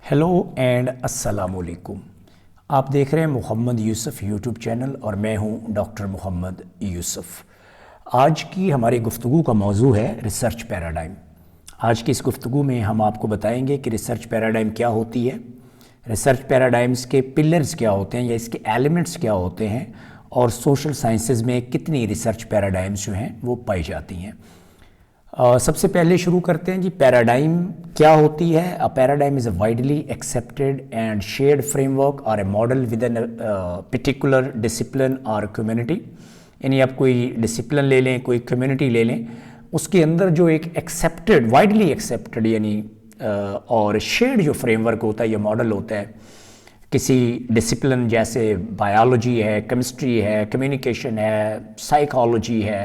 Hello and अस्सलामुअलैकुम। आप देख रहे हैं मोहम्मद यूसुफ यूट्यूब चैनल और मैं हूं डॉक्टर मोहम्मद यूसुफ। आज की हमारी गुफ्तगू का मौजू है रिसर्च पैराडाइम। आज की इस गुफ्तगू में हम आपको बताएंगे कि रिसर्च पैराडाइम क्या होती है, रिसर्च पैराडाइम्स के पिलर्स क्या होते हैं या इसके एलिमेंट्स क्या होते हैं और सोशल साइंसेज में कितनी रिसर्च पैराडाइम्स जो हैं वो पाई जाती हैं। सबसे पहले शुरू करते हैं जी, पैराडाइम क्या होती है। A paradigm is a widely accepted and shared framework और a model within particular discipline और कम्युनिटी। यानी आप कोई डिसिप्लिन ले लें, कोई कम्युनिटी ले लें, उसके अंदर जो एक एक्सेप्टेड, वाइडली एक्सेप्टेड यानी और शेयर्ड जो फ्रेमवर्क होता है या मॉडल होता है किसी डिसिप्लिन, जैसे बायोलॉजी है, केमिस्ट्री है, कम्युनिकेशन है, साइकोलॉजी है,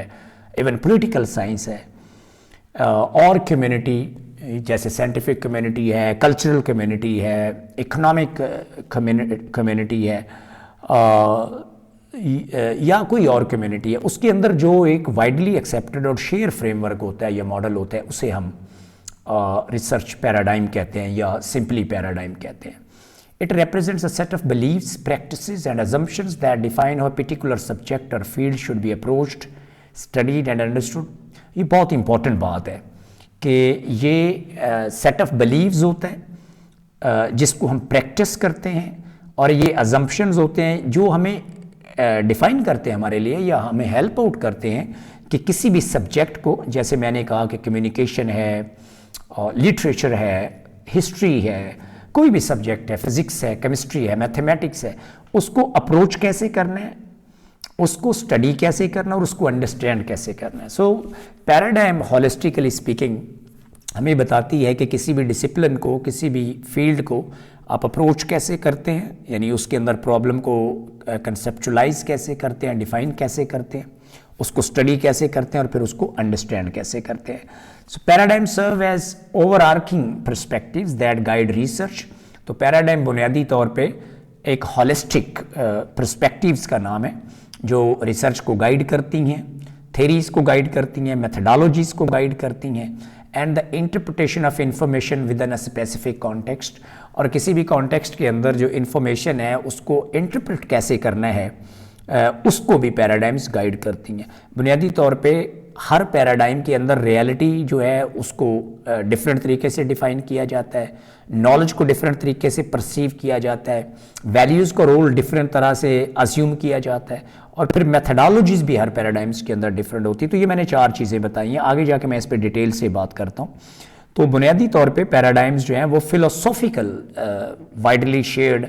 इवन पॉलिटिकल साइंस है, और कम्युनिटी जैसे साइंटिफिक कम्युनिटी है, कल्चरल कम्युनिटी है, इकोनॉमिक कम्युनिटी है, या कोई और कम्युनिटी है, उसके अंदर जो एक वाइडली एक्सेप्टेड और शेयर फ्रेमवर्क होता है या मॉडल होता है उसे हम रिसर्च पैराडाइम कहते हैं या सिंपली पैराडाइम कहते हैं। It represents a set of beliefs, practices and assumptions that define how a particular subject or field should be approached, studied and understood। ये बहुत इंपॉर्टेंट बात है कि ये सेट ऑफ बिलीव्स होता है जिसको हम प्रैक्टिस करते हैं, और ये अजम्पशंस होते हैं जो हमें डिफ़ाइन करते हैं हमारे लिए या हमें हेल्प आउट करते हैं कि किसी भी सब्जेक्ट को, जैसे मैंने कहा कि कम्युनिकेशन है, लिटरेचर है, हिस्ट्री है, कोई भी सब्जेक्ट है, फिज़िक्स है, केमिस्ट्री है, मैथमेटिक्स है, उसको अप्रोच कैसे करना है, उसको स्टडी कैसे करना और उसको अंडरस्टैंड कैसे करना है। सो पैराडाइम होलिस्टिकली स्पीकिंग हमें बताती है कि किसी भी डिसिप्लिन को, किसी भी फील्ड को आप अप्रोच कैसे करते हैं, यानी उसके अंदर प्रॉब्लम को कंसेप्चुलाइज कैसे करते हैं, डिफाइन कैसे करते हैं, उसको स्टडी कैसे करते हैं और फिर उसको अंडरस्टैंड कैसे करते हैं। So paradigm serve as overarching perspectives that guide research. तो पैराडाइम बुनियादी तौर पे एक हॉलिस्टिक पर्सपेक्टिव्स का नाम है जो रिसर्च को गाइड करती हैं, थेरीज को गाइड करती हैं, मेथडोलॉजीज को गाइड करती हैं, and the interpretation of information with in a specific context. और किसी भी कॉन्टेक्स्ट के अंदर जो इन्फॉर्मेशन है उसको इंटरप्रेट कैसे करना है उसको भी पैराडाइम्स गाइड करती हैं। बुनियादी तौर पे हर पैराडाइम के अंदर रियलिटी जो है उसको डिफरेंट तरीके से डिफ़ाइन किया जाता है, नॉलेज को डिफरेंट तरीके से परसीव किया जाता है, वैल्यूज़ का रोल डिफरेंट तरह से अज्यूम किया जाता है, और फिर मेथडोलॉजीज भी हर पैराडाइम्स के अंदर डिफरेंट होती है। तो ये मैंने 4 चीज़ें बताई हैं, आगे जाके मैं इस पर डिटेल से बात करता हूँ। तो बुनियादी तौर पे पैराडाइम्स जो हैं वो फिलोसॉफिकल वाइडली शेयर्ड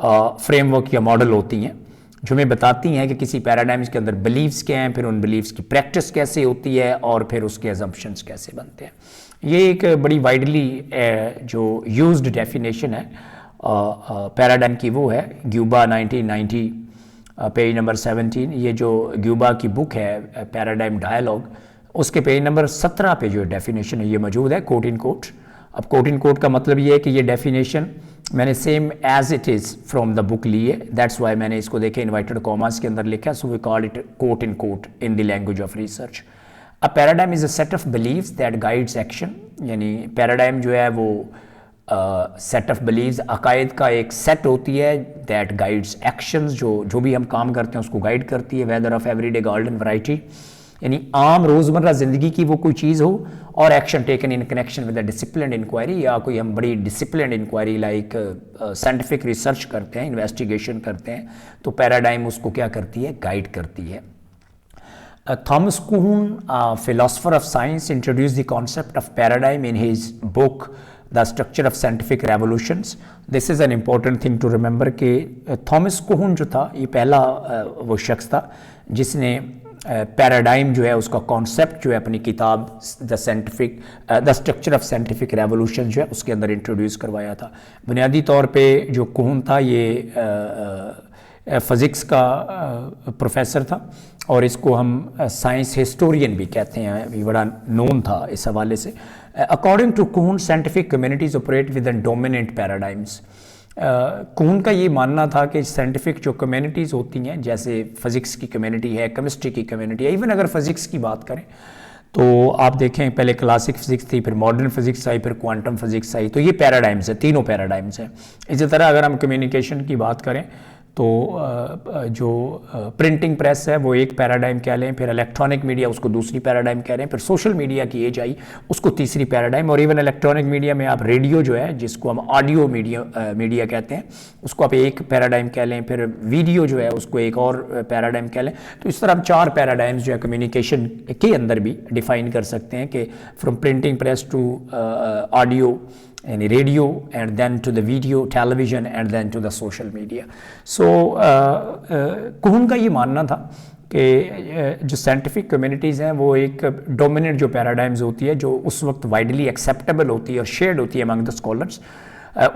फ्रेमवर्क या मॉडल होती हैं जो हमें बताती हैं कि किसी पैराडाइम्स के अंदर बिलीव्स क्या हैं, फिर उन बिलीव्स की प्रैक्टिस कैसे होती है और फिर उसके अजम्पशंस कैसे बनते हैं। ये एक बड़ी वाइडली जो यूज्ड डेफिनेशन है पैराडाइम की वो है ग्यूबा 1990 पेज नंबर 17। ये जो ग्यूबा की बुक है पैराडाइम डायलॉग, उसके पेज नंबर 17 पे जो डेफिनेशन है ये मौजूद है, कोट इन कोट। अब कोट इन कोट का मतलब ये है कि ये डेफिनेशन मैंने same as it is from the book ली है, दैट्स वाई मैंने इसको देखे इन्वर्टेड कॉमास के अंदर लिखा, so we call it quote in the language of research. A paradigm is a set of beliefs that guides action. यानी paradigm जो है वो सेट ऑफ बिलीव्स, अकायद का एक सेट होती है दैट गाइड्स एक्शंस, जो भी हम काम करते हैं उसको गाइड करती है, whether of everyday garden variety, यानी आम रोज़मर्रा ज़िंदगी की वो कोई चीज़ हो, और action taken in connection with a discipline inquiry, या कोई हम बड़ी discipline inquiry like scientific research करते हैं, इन्वेस्टिगेशन करते हैं, तो पैराडाइम उसको क्या करती है, गाइड करती है। Thomas कुहन, philosopher of science, introduced the concept of paradigm in his book The Structure of Scientific Revolutions। This is an important thing to remember कि थॉमस कुहन जो था ये पहला वो शख्स था जिसने पैराडाइम जो है उसका कॉन्सेप्ट जो है अपनी किताब the structure of scientific revolution जो है उसके अंदर इंट्रोड्यूस करवाया था। बुनियादी तौर पे जो कुहन था ये फिज़िक्स का प्रोफेसर था, और इसको हम साइंस हिस्टोरियन भी कहते हैं, ये बड़ा नोन था इस हवाले से। According to Kuhn, scientific communities operate with an dominant paradigms. Kuhn का ये मानना था कि साइंटिफिक जो कम्युनिटीज़ होती हैं, जैसे फ़िज़िक्स की कम्युनिटी है, केमिस्ट्री की कम्युनिटी है, इवन अगर फ़िज़िक्स की बात करें तो आप देखें पहले क्लासिक फिजिक्स थी, फिर मॉडर्न फिजिक्स आई, फिर क्वांटम फिजिक्स आई, तो ये पैराडाइम्स है, तीनों पैराडाइम्स हैं। इसी तरह अगर हम कम्युनिकेशन की बात करें तो जो प्रिंटिंग प्रेस है वो एक पैराडाइम कह लें, फिर इलेक्ट्रॉनिक मीडिया उसको दूसरी पैराडाइम कह लें, फिर सोशल मीडिया की एज आई उसको तीसरी पैराडाइम, और इवन इलेक्ट्रॉनिक मीडिया में आप रेडियो जो है जिसको हम ऑडियो मीडिया कहते हैं उसको आप एक पैराडाइम कह लें, फिर वीडियो जो है उसको एक और पैराडाइम कह लें। तो इस तरह हम 4 पैराडाइम्स जो है कम्युनिकेशन के अंदर भी डिफाइन कर सकते हैं कि from printing press to audio यानी radio, and then to the video television, and then to the social media. So Kuhn का ये मानना था कि जो साइंटिफिक कम्युनिटीज़ हैं वो एक डोमिनेंट जो पैराडाइम्स होती है जो उस वक्त वाइडली एक्सेप्टेबल होती है और शेयर्ड होती है अमंग द स्कॉलर्स,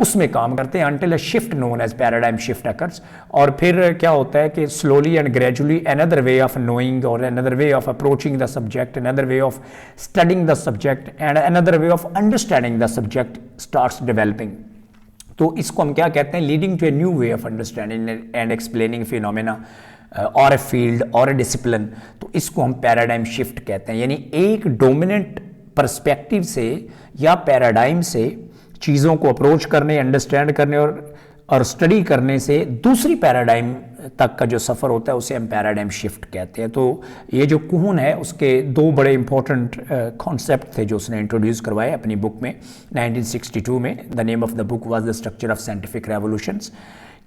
उसमें काम करते हैं until a shift known as paradigm shift occurs. और फिर क्या होता है कि slowly and gradually another way of knowing और another way of approaching the subject, another way of studying the subject and another way of understanding the subject starts developing. तो इसको हम क्या कहते हैं, leading to a new way of understanding and explaining phenomena और a field और ए discipline. तो इसको हम पैराडाइम शिफ्ट कहते हैं, यानी एक डोमिनेंट पर्सपेक्टिव से या पैराडाइम से चीज़ों को अप्रोच करने, अंडरस्टैंड करने और स्टडी करने से दूसरी पैराडाइम तक का जो सफ़र होता है उसे हम पैराडाइम शिफ्ट कहते हैं। तो ये जो कुहन है उसके 2 बड़े इंपॉर्टेंट कॉन्सेप्ट थे जो उसने इंट्रोड्यूस करवाए अपनी बुक में 1962 में। The name of the book was the structure of scientific revolutions,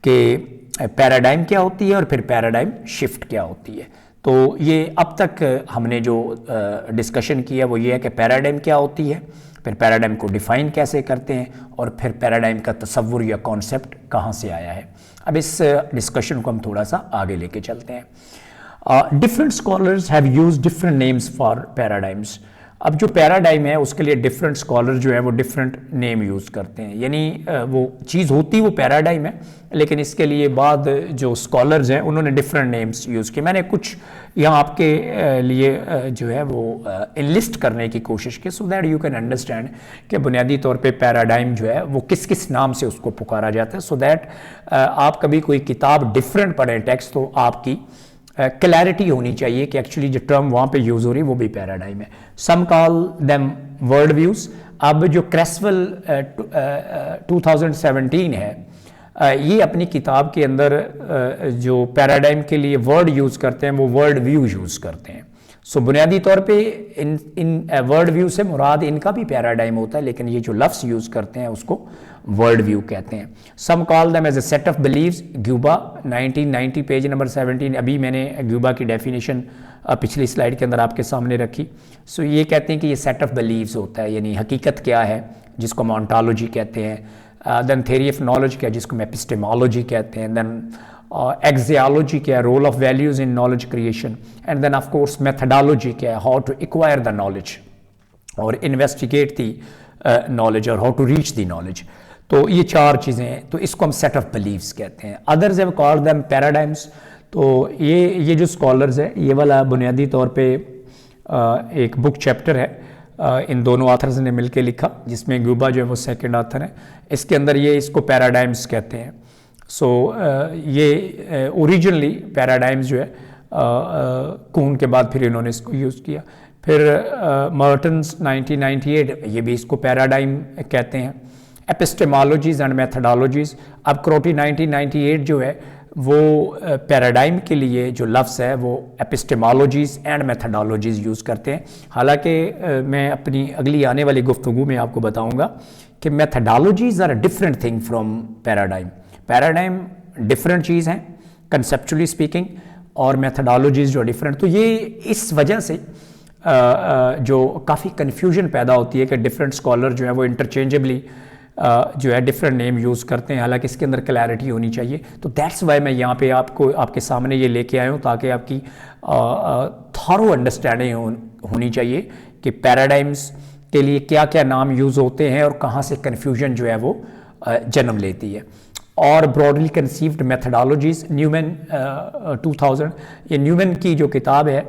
कि पैराडाइम क्या होती है और फिर पैराडाइम शिफ्ट क्या होती है। तो ये अब तक हमने जो डिस्कशन किया वो ये है कि पैराडाइम क्या होती है, फिर पैराडाइम को डिफ़ाइन कैसे करते हैं, और फिर पैराडाइम का तसव्वुर या कॉन्सेप्ट कहाँ से आया है। अब इस डिस्कशन को हम थोड़ा सा आगे लेके चलते हैं। Different scholars have used different names for paradigms. अब जो पैराडाइम है उसके लिए डिफरेंट स्कॉलर जो है वो डिफरेंट नेम यूज़ करते हैं, यानी वो चीज़ होती वो पैराडाइम है लेकिन इसके लिए बाद जो स्कॉलर्स हैं उन्होंने डिफरेंट नेम्स यूज़ किए। मैंने कुछ यहाँ आपके लिए जो है वो इनलिस्ट करने की कोशिश की सो दैट यू कैन अंडरस्टैंड कि बुनियादी तौर पे पैराडाइम जो है वो किस किस नाम से उसको पुकारा जाता है, सो दैट आप कभी कोई किताब डिफरेंट पढ़ें टेक्स्ट तो आपकी क्लैरिटी होनी चाहिए कि एक्चुअली जो टर्म वहाँ पे यूज़ हो रही है वो भी पैराडाइम है। सम कॉल देम वर्ल्ड व्यूज़। अब जो क्रेसवेल 2017 है ये अपनी किताब के अंदर जो पैराडाइम के लिए वर्ड यूज़ करते हैं वो वर्ल्ड व्यू यूज़ करते हैं। सो बुनियादी तौर पे इन वर्ल्ड व्यू से मुराद इनका भी पैराडाइम होता है, लेकिन ये जो लफ्ज़ यूज़ करते हैं उसको वर्ल्ड व्यू कहते हैं। Some call them as a set of beliefs. Guba 1990 page number 17। अभी मैंने ग्यूबा की डेफिनेशन पिछली स्लाइड के अंदर आपके सामने रखी। सो ये कहते हैं कि ये सेट ऑफ बिलीव्स होता है, यानी हकीकत क्या है जिसको हम ऑन्टोलॉजी कहते हैं। देन थ्योरी ऑफ नॉलेज क्या है जिसको हम एपिस्टेमोलॉजी कहते हैं। देन एक्सियोलॉजी क्या है, role of values in knowledge creation. And then of course methodology क्या है, how to acquire the knowledge और इन्वेस्टिगेट दी नॉलेज और how to reach the knowledge. तो ये 4 चीज़ें हैं, तो इसको हम सेट ऑफ बिलीव्स कहते हैं। Others have called them paradigms. तो ये जो स्कॉलर्स है ये वाला बुनियादी तौर पे एक बुक चैप्टर है इन दोनों ऑथर्स ने मिलकर लिखा जिसमें ग्यूबा जो है वो सेकंड ऑथर है। इसके अंदर ये इसको पैराडाइम्स कहते हैं। सो ये ओरिजिनली पैराडाइम्स जो है कुहन के बाद फिर इन्होंने इसको यूज़ किया। फिर मर्टन्स 1998 ये भी इसको पैराडाइम कहते हैं। एपिस्टेमोलॉजीज़ एंड मेथडोलॉजीज़। अब क्रोटी 1998 जो है वो पैराडाइम के लिए जो लफ्ज़ है वो एपिस्टेमोलॉजीज़ एंड मेथडोलॉजीज़ यूज़ करते हैं। हालांकि मैं अपनी अगली आने वाली गुफ्तगू में आपको बताऊंगा कि methodologies are a different thing from paradigm. Paradigm different चीज़ हैं कंसेप्चुअली स्पीकिंग, और मेथडोलॉजीज़ जो डिफरेंट। तो ये इस वजह से जो काफ़ी कन्फ्यूजन पैदा होती है कि डिफरेंट स्कॉलर जो है वो इंटरचेंजेबली जो है डिफरेंट नेम यूज़ करते हैं, हालांकि इसके अंदर क्लैरिटी होनी चाहिए। तो दैट्स वाई मैं यहाँ पे आपको आपके सामने ये लेके आया हूँ ताकि आपकी थॉरो अंडरस्टैंडिंग होनी चाहिए कि पैराडाइम्स के लिए क्या क्या नाम यूज़ होते हैं और कहाँ से कन्फ्यूजन जो है वो जन्म लेती है। और ब्रॉडली कंसीव्ड मेथडोलॉजीज़ न्यूमैन 2000, ये न्यूमैन की जो किताब है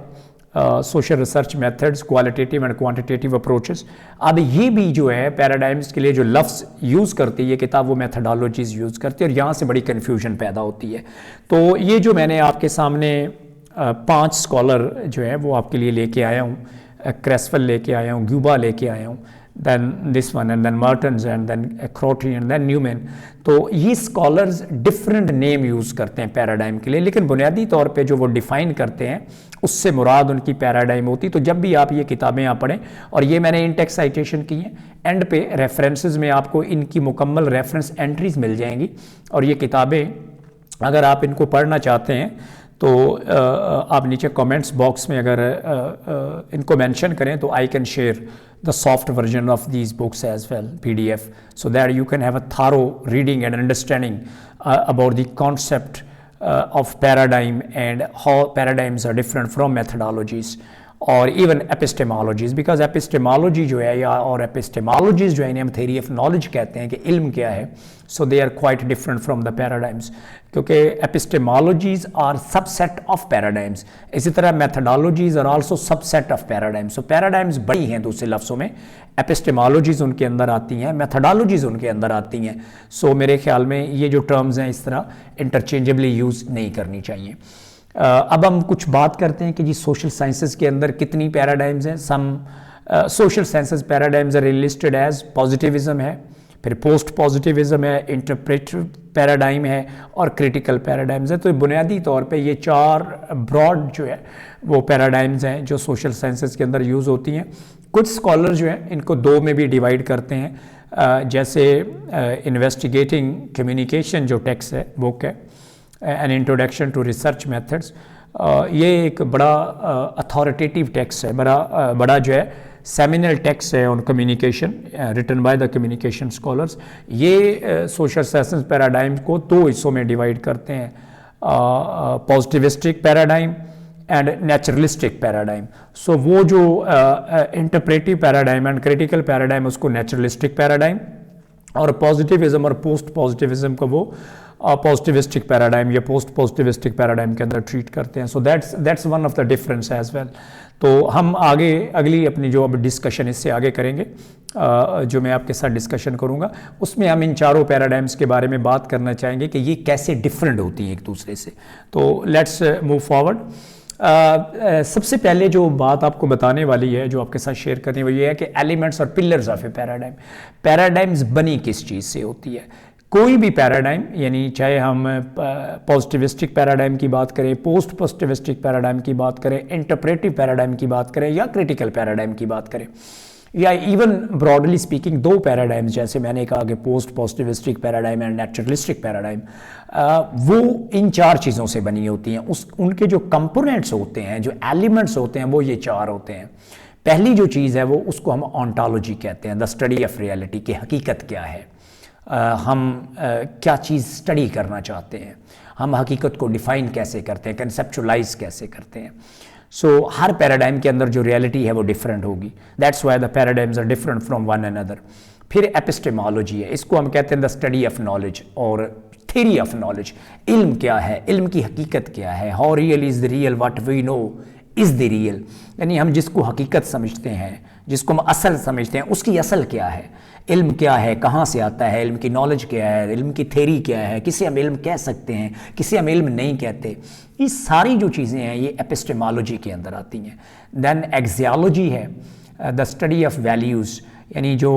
social research methods qualitative and quantitative approaches. अब ये भी जो है पैराडाइम्स के लिए जो लफ्ज़ यूज़ करती है ये किताब वो मेथडोलॉजीज़ यूज़ करती है और यहाँ से बड़ी कन्फ्यूजन पैदा होती है। तो ये जो मैंने आपके सामने 5 स्कॉलर जो है वो आपके लिए लेके आया हूँ क्रेसवेल लेके आया हूँ, ग्यूबा लेके आया हूँ, then this one and then Mertens and then Crotty and then Newman. तो ये स्कॉलर्स डिफरेंट नेम यूज़ करते हैं पैराडाइम के लिए, लेकिन बुनियादी तौर पे जो वो डिफ़ाइन करते हैं उससे मुराद उनकी पैराडाइम होती। तो जब भी आप ये किताबें आप पढ़ें, और ये मैंने इंटेक्स साइटेशन की हैं, एंड पे रेफरेंसेस में आपको इनकी मुकम्मल रेफरेंस एंट्रीज मिल जाएंगी, और ये किताबें अगर आप इनको पढ़ना चाहते हैं तो आप नीचे कमेंट्स बॉक्स में अगर इनको मेंशन करें तो I can share the soft version of these books as well, PDF, so that you can have a thorough reading and understanding about the concept of paradigm and how paradigms are different from methodologies और even एपिस्टेमोलॉजीज़, because epistemology जो है या और एपिस्टेमोलॉजीज़ जो है इन्हें हम theory of knowledge कहते हैं कि इल्म क्या है, so they are quite different from the paradigms, क्योंकि epistemologies are subset of paradigms. इसी तरह methodologies are also subset of paradigms. So paradigms बड़ी हैं दूसरे लफ्ज़ों में, एपिस्टेमोलॉजीज़ उनके अंदर आती हैं, मैथडोलॉजीज़ उनके अंदर आती हैं। सो मेरे ख्याल में ये जो टर्म्स हैं इस तरह इंटरचेंजेबली यूज़ नहीं करनी चाहिए। अब हम कुछ बात करते हैं कि जी सोशल साइंसेस के अंदर कितनी पैराडाइम्स हैं। Some social sciences paradigms are listed as positivism है, फिर पोस्ट पॉजिटिविज्म है, इंटरप्रेटिव पैराडाइम है और क्रिटिकल पैराडाइम्स है। तो बुनियादी तौर पे ये चार ब्रॉड जो है वो पैराडाइम्स हैं जो सोशल साइंसेस के अंदर यूज़ होती हैं। कुछ स्कॉलर जो हैं इनको दो में भी डिवाइड करते हैं, जैसे इन्वेस्टिगेटिंग कम्युनिकेशन जो टेक्स्ट है, बुक है, an introduction to research methods, ये एक बड़ा अथॉरिटेटिव टेक्स्ट है, बड़ा जो है सेमिनल टेक्स्ट है on communication, written by the communication scholars. ये सोशल साइंस पैराडाइम को दो हिस्सों में डिवाइड करते हैं, positivistic paradigm and naturalistic paradigm. So वो जो interpretive paradigm and critical paradigm उसको नेचुरलिस्टिक पैराडाइम, और पॉजिटिविज्म और पोस्ट पॉजिटिविज्म को वो पॉजिटिविस्टिक पैराडाइम या पोस्ट पॉजिटिविस्टिक पैराडाइम के अंदर ट्रीट करते हैं। So that's one of the difference as well. तो हम आगे अगली अपनी जो अब डिस्कशन इससे आगे करेंगे, जो मैं आपके साथ डिस्कशन करूंगा, उसमें हम इन चारों पैराडाइम्स के बारे में बात करना चाहेंगे कि ये कैसे डिफरेंट होती हैं एक दूसरे से। तो लेट्स मूव फॉरवर्ड। सबसे पहले जो बात आपको बताने वाली है, जो आपके साथ शेयर करनी है, वो ये है कि एलिमेंट्स और pillars of A paradigm. Paradigms बनी किस चीज़ से होती है? कोई भी पैराडाइम, यानी चाहे हम पॉजिटिविस्टिक पैराडाइम की बात करें, पोस्ट पॉजिटिविस्टिक पैराडाइम की बात करें, इंटरप्रेटिव पैराडाइम की बात करें या क्रिटिकल पैराडाइम की बात करें, या इवन ब्रॉडली स्पीकिंग दो पैराडाइम्स जैसे मैंने कहा कि post positivistic paradigm and naturalistic paradigm, वो इन चार चीज़ों से बनी होती हैं। उनके जो कंपोनेंट्स होते हैं, जो एलिमेंट्स होते हैं, वो ये चार होते हैं। पहली जो चीज़ है वो उसको हम ऑन्टोलॉजी कहते हैं, द स्टडी ऑफ रियलिटी, की हकीकत क्या है, हम क्या चीज़ स्टडी करना चाहते हैं, हम हकीकत को डिफ़ाइन कैसे करते हैं, कंसेप्चुलाइज कैसे करते हैं। सो हर पैराडाइम के अंदर जो रियलिटी है वो डिफरेंट होगी। That's why the paradigms are different from one another. फिर एपिस्टेमोलॉजी है, इसको हम कहते हैं द स्टडी ऑफ नॉलेज और थ्योरी ऑफ नॉलेज। इल्म क्या है, इल्म की हकीकत क्या है, how real is the real, what we know is the real, यानी हम जिसको हकीकत समझते हैं, जिसको हम असल समझते हैं, उसकी असल क्या है, इल्म क्या है, कहाँ से आता है, इल्म की नॉलेज क्या है, इल्म की थ्योरी क्या है, किसे हम इल्म कह सकते हैं, किसे हम इल्म नहीं कहते। ये सारी जो चीज़ें हैं ये एपिस्टेमोलॉजी के अंदर आती हैं। देन एक्सियोलॉजी है, द स्टडी ऑफ वैल्यूज़, यानी जो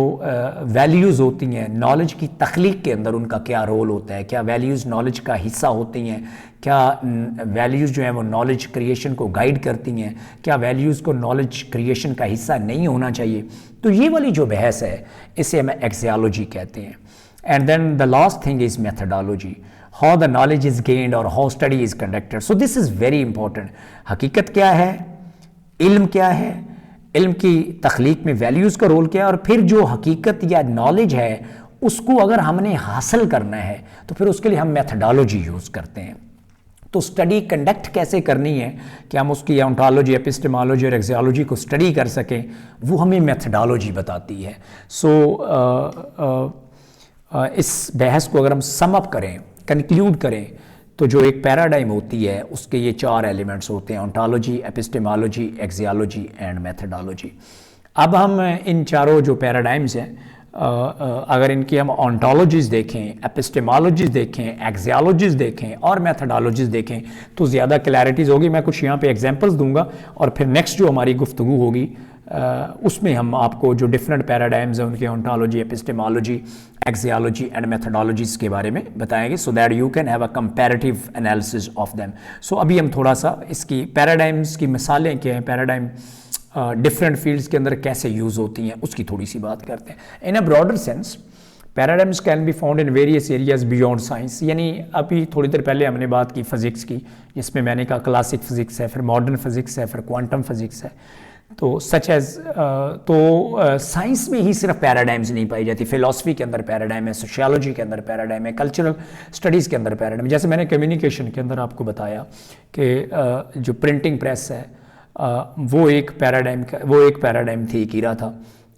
वैल्यूज़ होती हैं नॉलेज की तख्लीक के अंदर उनका क्या रोल होता है, क्या वैल्यूज़ नॉलेज का हिस्सा होती हैं, क्या वैल्यूज़ जो हैं वो नॉलेज क्रिएशन को गाइड करती हैं, क्या वैल्यूज़ को नॉलेज क्रिएशन का हिस्सा नहीं होना चाहिए। तो ये वाली जो बहस है इसे हम एक्सियोलॉजी कहते हैं। And then the last thing is methodology, how the knowledge is gained और how study is conducted. So this is very important. हकीकत क्या है, इल्म क्या है, इल्म की तख्लीक में वैल्यूज़ का रोल क्या है, और फिर जो हकीकत या नॉलेज है उसको अगर हमने हासिल करना है तो फिर उसके लिए हम मेथडोलॉजी यूज़ करते हैं। तो स्टडी कंडक्ट कैसे करनी है कि हम उसकी ऑन्टोलॉजी, एपिस्टेमोलॉजी और एक्सियोलॉजी को स्टडी कर सकें, वो हमें मेथडोलॉजी बताती है। सो इस बहस को अगर हम सम अप करें, कंक्लूड करें, तो जो एक पैराडाइम होती है उसके ये चार एलिमेंट्स होते हैं, ontology, epistemology, axiology and methodology. अब हम इन चारों जो पैराडाइम्स हैं, अगर इनकी हम ऑन्टोलॉजीज़ देखें, एपिस्टेमोलॉजीज़ देखें, एक्सियोलॉजीज़ देखें और मेथडोलॉजीज़ देखें तो ज़्यादा क्लैरिटीज़ होगी। मैं कुछ यहाँ पे एग्जांपल्स दूंगा और फिर नेक्स्ट जो हमारी गुफ्तगू होगी उसमें हम आपको जो डिफरेंट पैराडाइम्स हैं उनके ontology, epistemology, axiology and methodologies के बारे में बताएंगे, so that you can have a comparative analysis of them. So अभी हम थोड़ा सा इसकी पैराडाइम्स की मिसालें क्या हैं, पैराडाइम डिफरेंट फील्ड्स के अंदर कैसे यूज़ होती हैं, उसकी थोड़ी सी बात करते हैं। In a broader sense paradigms can be found in various areas beyond science, यानी अभी थोड़ी देर पहले हमने बात की फिज़िक्स की, जिसमें मैंने कहा क्लासिक फिज़िक्स है, फिर मॉडर्न फिज़िक्स है, फिर क्वांटम फिज़िक्स है। तो सच एज साइंस में ही सिर्फ पैराडाइम्स नहीं पाई जाती, फिलॉसफी के अंदर पैराडाइम है, सोशियोलॉजी के अंदर पैराडाइम है, कल्चरल स्टडीज़ के अंदर पैराडाइम है। जैसे मैंने कम्युनिकेशन के अंदर आपको बताया कि जो प्रिंटिंग प्रेस है वो एक पैराडाइम थी, एक ईरा था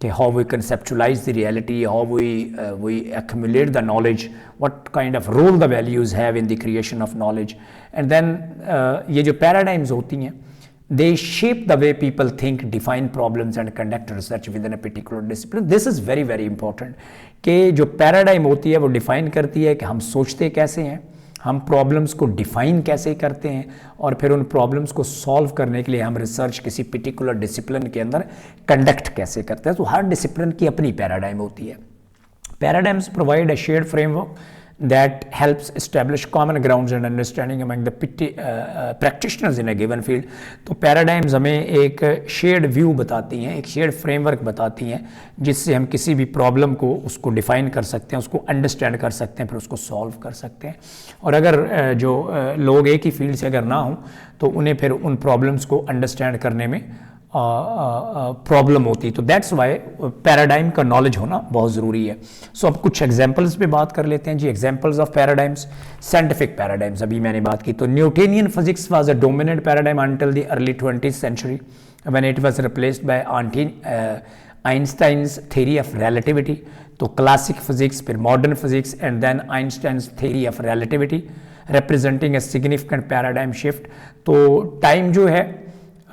कि how we conceptualize the reality, how we accumulate the knowledge, what kind of role the values have in the creation of knowledge. And then ये जो पैराडाइम्स होती हैं, they shape the way people think, define problems and conduct research within a particular discipline. This is very very important कि जो paradigm होती है वो define करती है कि हम सोचते कैसे हैं, हम प्रॉब्लम्स को डिफाइन कैसे करते हैं, और फिर उन प्रॉब्लम्स को सॉल्व करने के लिए हम रिसर्च किसी पर्टिकुलर डिसिप्लिन के अंदर कंडक्ट कैसे करते हैं। तो हर डिसिप्लिन की अपनी पैराडाइम होती है। Paradigms provide a shared framework that helps establish common grounds and understanding among the practitioners in a given field। तो पैराडाइम्स हमें एक शेयर्ड व्यू बताती हैं, एक शेयर्ड फ्रेमवर्क बताती हैं, जिससे हम किसी भी प्रॉब्लम को उसको डिफाइन कर सकते हैं, उसको अंडरस्टैंड कर सकते हैं, फिर उसको सॉल्व कर सकते हैं। और अगर जो लोग एक ही फील्ड से अगर ना हों तो उन्हें फिर उन प्रॉब्लम्स को अंडरस्टैंड करने में प्रॉब्लम होती है। तो दैट्स वाई पैराडाइम का नॉलेज होना बहुत ज़रूरी है। सो अब कुछ एग्जांपल्स पे बात कर लेते हैं जी। Examples of paradigms, scientific paradigms अभी मैंने बात की, तो Newtonian physics was a dominant paradigm until the early 20th century when it was replaced by Einstein's theory of relativity. तो क्लासिक फिजिक्स, फिर modern physics and then Einstein's theory of relativity representing a significant paradigm shift. तो time जो है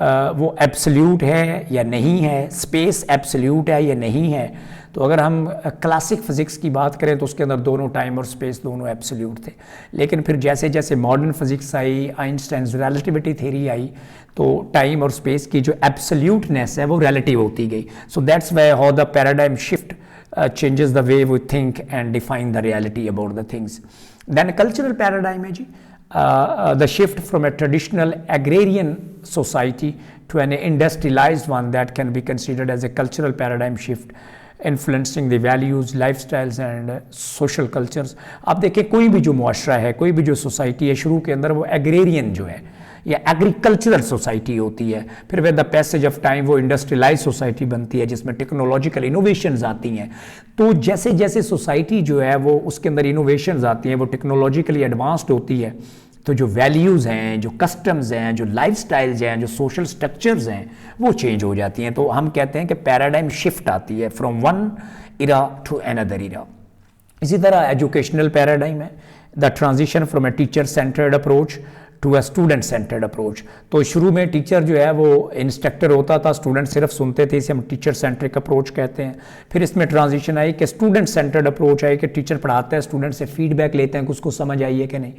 वो absolute है या नहीं है, स्पेस एब्सोल्यूट है या नहीं है। तो अगर हम क्लासिक फिज़िक्स की बात करें तो उसके अंदर दोनों टाइम और स्पेस दोनों एब्सोल्यूट थे, लेकिन फिर जैसे जैसे मॉडर्न फिज़िक्स आई, आइंस्टाइन्स रिलेटिविटी थ्योरी आई, तो टाइम और स्पेस की जो एब्सोल्यूटनेस है वो रिलेटिव होती गई। So that's why how the paradigm shift changes the way we think and define the reality about the things. Then cultural paradigm है जी, the shift from a traditional agrarian society to an industrialized one that can be considered as a cultural paradigm shift influencing the values, lifestyles and social cultures। आप देखें कोई भी जो मुआशरा है, कोई भी जो सोसाइटी है, शुरू के अंदर वो एग्रेरियन जो है या एग्रीकल्चरल सोसाइटी होती है, फिर with the passage of time वो इंडस्ट्रियलाइज सोसाइटी बनती है जिसमें टेक्नोलॉजिकल इनोवेशंस आती हैं। तो जैसे जैसे सोसाइटी जो है वो उसके अंदर इनोवेशंस आती हैं, वो टेक्नोलॉजिकली एडवांस्ड होती है, तो जो वैल्यूज़ हैं, जो कस्टम्स हैं, जो लाइफस्टाइल्स हैं, जो सोशल स्ट्रक्चर्स हैं, वो चेंज हो जाती हैं। तो हम कहते हैं कि पैराडाइम शिफ्ट आती है from one era to another era. इसी तरह एजुकेशनल पैराडाइम है the transition from a teacher centred approach to a student centred approach. तो शुरू में टीचर जो है वो इंस्ट्रक्टर होता था, स्टूडेंट सिर्फ सुनते थे, इसे हम टीचर सेंट्रिक अप्रोच कहते हैं। फिर इसमें ट्रांजिशन आई कि स्टूडेंट सेंटर्ड अप्रोच आई कि टीचर पढ़ाता है, स्टूडेंट से फीडबैक लेते हैं कि उसको समझ आई है कि नहीं।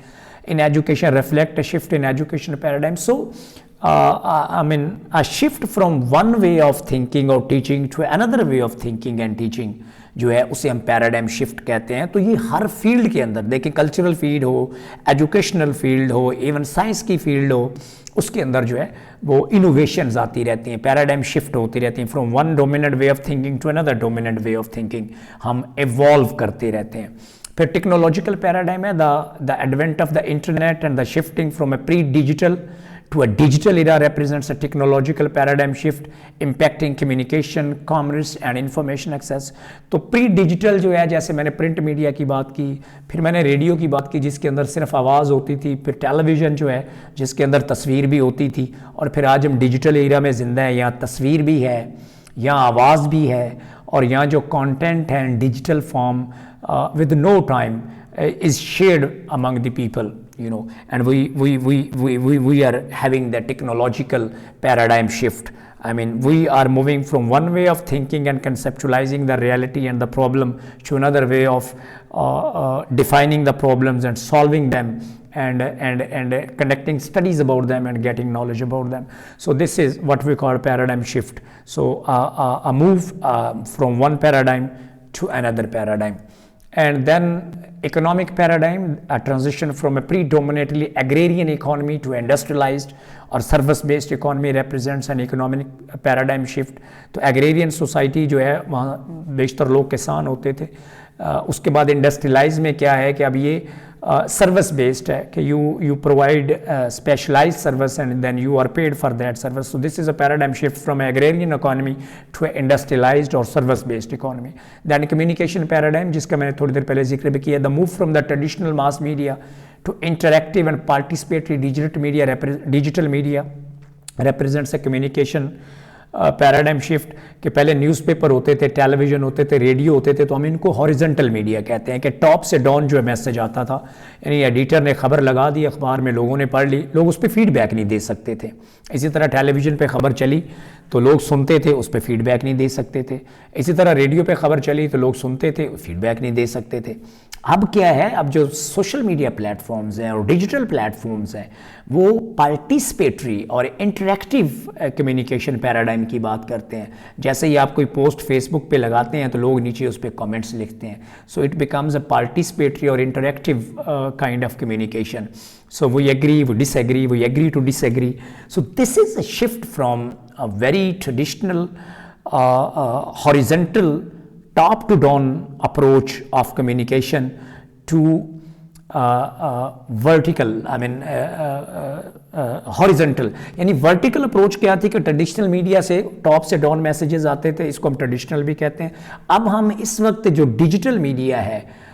In education reflect a shift in education paradigm. So I mean a shift from one way of thinking or teaching to another way of thinking and teaching जो है उसे हम पैराडाइम शिफ्ट कहते हैं। तो ये हर फील्ड के अंदर देखें, कल्चरल फील्ड हो, एजुकेशनल फील्ड हो, इवन साइंस की फील्ड हो, उसके अंदर जो है वो इनोवेशंस आती रहती हैं, पैराडाइम शिफ्ट होती रहती हैं from one dominant way of thinking to another dominant way of thinking. हम इवॉल्व करते रहते हैं। फिर टेक्नोलॉजिकल पैराडाइम है the advent of the internet and the shifting from a pre digital to a digital era represents a technological paradigm shift impacting communication, commerce and information access। तो pre digital जो है, जैसे मैंने print media की बात की, फिर मैंने रेडियो की बात की जिसके अंदर सिर्फ आवाज़ होती थी, फिर टेलीविज़न जो है जिसके अंदर तस्वीर भी होती थी, और फिर आज हम डिजिटल एरा में ज़िंदा हैं, यहाँ तस्वीर भी है, यहाँ आवाज़ भी है, और यहाँ जो कंटेंट है digital form with no time is shared among the people, you know, and we are having the technological paradigm shift. I mean, we are moving from one way of thinking and conceptualizing the reality and the problem to another way of defining the problems and solving them and conducting studies about them and getting knowledge about them. So this is what we call paradigm shift. So a move from one paradigm to another paradigm. And then economic paradigm, a transition from a predominantly agrarian economy to industrialized और service based economy represents an economic paradigm shift. तो agrarian society जो है वहाँ बेशतर लोग किसान होते थे. उसके बाद इंडस्ट्रियलाइज में क्या है कि अब ये सर्विस बेस्ड है कि you provide specialized service and then you are paid for that service. So this is a paradigm shift from agrarian economy to a industrialized or service based economy. Then communication paradigm, जिसका मैंने थोड़ी देर पहले जिक्र भी किया, the move from the traditional mass media to interactive and participatory digital media represents a communication paradigm shift. कि पहले newspaper होते थे, टेलीविज़न होते थे, रेडियो होते थे, तो हम इनको हॉरिजॉन्टल मीडिया कहते हैं कि टॉप से डाउन जो है मैसेज आता था, यानी एडिटर ने खबर लगा दी अखबार में, लोगों ने पढ़ ली, लोग उस पर फीडबैक नहीं दे सकते थे. इसी तरह टेलीविज़न पे खबर चली तो लोग सुनते थे, उस पर फीडबैक नहीं दे सकते थे. इसी तरह रेडियो पे खबर चली तो लोग सुनते थे, फीडबैक नहीं दे सकते थे. अब क्या है, अब जो सोशल मीडिया प्लेटफॉर्म्स हैं और डिजिटल प्लेटफॉर्म्स हैं वो पार्टिसिपेटरी और इंटरेक्टिव कम्युनिकेशन पैराडाइम की बात करते हैं. जैसे ही आप कोई पोस्ट फेसबुक पे लगाते हैं तो लोग नीचे उस पर कमेंट्स लिखते हैं. So it becomes a participatory और interactive kind of communication. So we agree, we disagree, we agree to disagree. So this is a shift from a very traditional horizontal top to down approach of communication to vertical, I mean horizontal. यानी vertical approach क्या थी कि traditional media से top से down messages आते थे, इसको हम ट्रेडिशनल भी कहते हैं. अब हम इस वक्त जो डिजिटल मीडिया है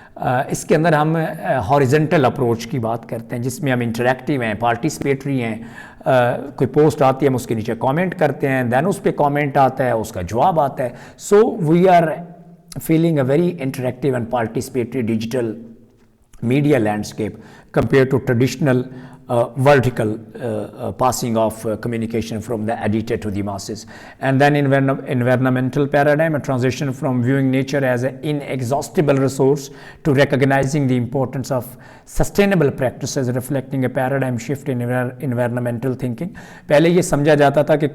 इसके अंदर हम हॉरिजॉन्टल अप्रोच की बात करते हैं, जिसमें हम इंटरेक्टिव हैं, पार्टिसिपेटरी हैं. कोई पोस्ट आती है हम उसके नीचे कमेंट करते हैं, देन उस पर कमेंट आता है, उसका जवाब आता है. So we are feeling a very interactive and participatory digital media landscape compared to traditional vertical passing of communication from the editor to the masses. And then environmental paradigm, a transition from viewing nature as an inexhaustible resource to recognizing the importance of sustainable practices, reflecting a paradigm shift in environmental thinking. पहले ये समझा जाता था कि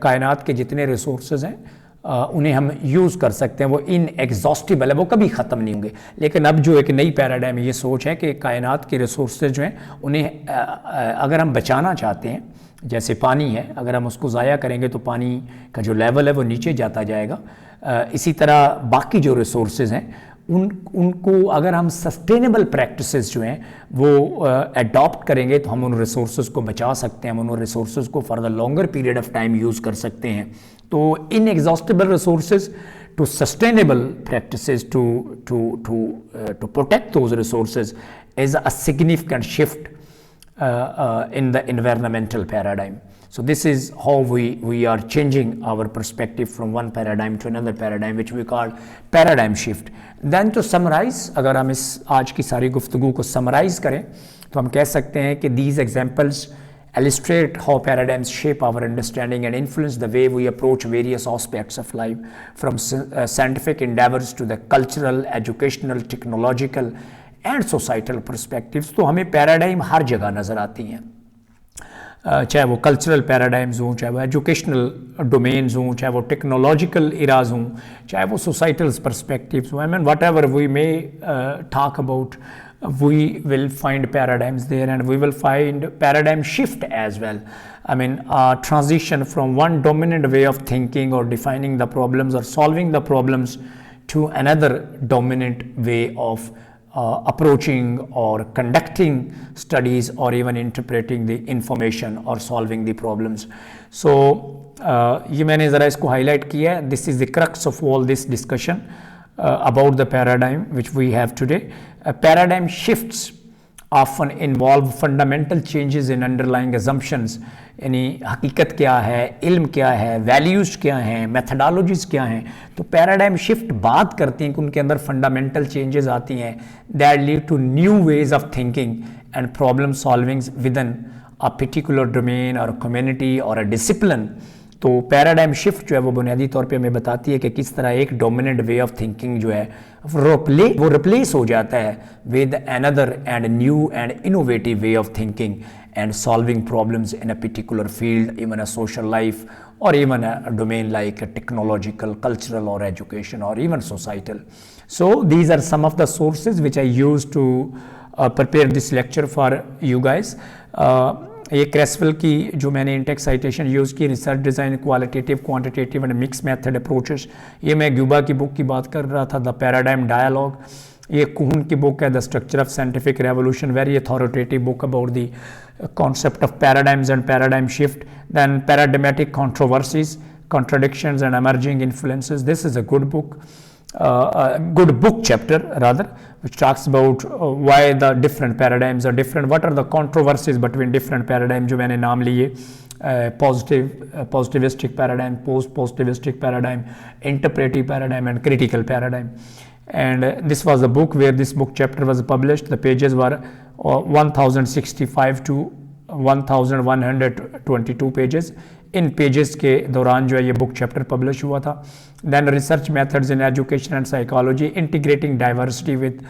कायनात के जितने resources हैं उन्हें हम यूज़ कर सकते हैं, वो इनएग्जॉस्टिबल है, वो कभी ख़त्म नहीं होंगे. लेकिन अब जो एक नई पैराडाइम ये सोच है कि कायनात के रिसोर्सेज जो हैं उन्हें अगर हम बचाना चाहते हैं, जैसे पानी है, अगर हम उसको ज़ाया करेंगे तो पानी का जो लेवल है वो नीचे जाता जाएगा. इसी तरह बाकी जो रिसोर्सेज हैं उनको अगर हम सस्टेनेबल प्रैक्टिसेस जो हैं वो अडॉप्ट करेंगे तो हम उन रिसोर्सेज को बचा सकते हैं, हम उन रिसोर्सेज को for the longer period of time use कर सकते हैं. तो inexhaustible resources to sustainable practices to protect those resources is a significant shift in the environmental paradigm. So this is how we are changing our perspective from one paradigm to another paradigm, which we call paradigm shift. Then to summarize, अगर हम इस आज की सारी गुफ्तगू को summarize करें तो हम कह सकते हैं कि these examples illustrate how paradigms shape our understanding and influence the way we approach various aspects of life, from scientific endeavors to the cultural, educational, technological and societal perspectives. तो हमें पैराडाइम हर जगह नज़र आती हैं, चाहे वो कल्चरल पैराडाइम्स हों, चाहे वो एजुकेशनल डोमेन्स हों, चाहे वो टेक्नोलॉजिकल इराज हों, चाहे वो सोसाइटल पर्सपेक्टिव्स हों. I mean whatever we may talk about, we will find paradigms there, and we will find paradigm shift as well. I mean, transition from one dominant way of thinking or defining the problems or solving the problems to another dominant way of approaching or conducting studies or even interpreting the information or solving the problems. So ये मैंने ज़रा इसको highlight किया है. This is the crux of all this discussion about the paradigm which we have today. Paradigm shifts often involve fundamental changes in underlying assumptions. यानी हकीकत क्या है, इल्म क्या है, वैल्यूज़ क्या हैं, मेथडोलॉजीज़ क्या हैं. तो पैराडाइम शिफ्ट बात करती हैं कि उनके अंदर फंडामेंटल चेंजेस आती हैं that lead to new ways of thinking and problem solving within a particular domain और कम्युनिटी और अ डिसिप्लिन. तो पैराडाइम शिफ्ट जो है वो बुनियादी तौर पे हमें बताती है कि किस तरह एक डोमिनेंट वे ऑफ थिंकिंग जो है वो रिप्लेस हो जाता है with another and new and innovative way of thinking and solving problems in a particular field, even a social life or even a domain like technological, cultural or education or even societal. So these are some of the sources which I use to prepare this lecture for you guys. ये क्रेसवेल की जो मैंने Intex citation use की, research design, qualitative, quantitative and mix method approaches, ये मैं ग्यूबा की book की बात कर रहा था, द पैराडाइम डायलॉग। ये कुहन की बुक है, the structure of scientific revolution, very authoritative book about the concept of paradigms and paradigm shift. Then paradigmatic controversies, contradictions and emerging influences. This is a good book, a good book chapter rather, which talks about why the different paradigms are different, what are the controversies between different paradigms जो मैंने नाम लिए, positivistic paradigm, post-positivistic paradigm, interpretive paradigm and critical paradigm. And this was the book where this book chapter was published. The pages were 1065 to 1122 pages. In pages के दौरान जो है ये book chapter publish हुआ था। Then research methods in education and psychology, integrating diversity with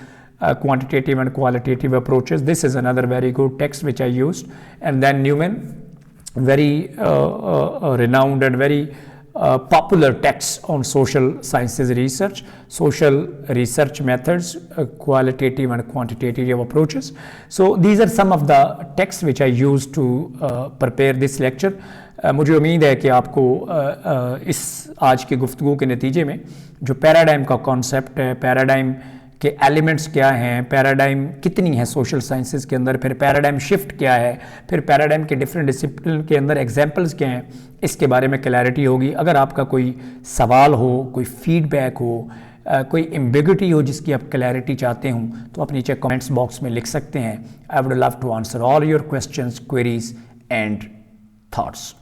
quantitative and qualitative approaches. This is another very good text which I used. And then Newman, very renowned and very popular texts on social sciences research, social research methods, qualitative and quantitative approaches. So these are some of the texts which I used to prepare this lecture. मुझे उम्मीद है कि आपको इस आज की गुफ्तगू के नतीजे में जो पैराडाइम का कॉन्सेप्ट है, पैराडाइम के एलिमेंट्स क्या हैं, पैराडाइम कितनी है सोशल साइंसेज के अंदर, फिर पैराडाइम शिफ्ट क्या है, फिर पैराडाइम के डिफरेंट डिसिप्लिन के अंदर एग्जांपल्स क्या हैं, इसके बारे में क्लैरिटी होगी। अगर आपका कोई सवाल हो, कोई फीडबैक हो, कोई एम्बिग्यूटी हो जिसकी आप क्लैरिटी चाहते हों, तो आप नीचे कमेंट्स बॉक्स में लिख सकते हैं। I would love to answer all your questions, queries and thoughts.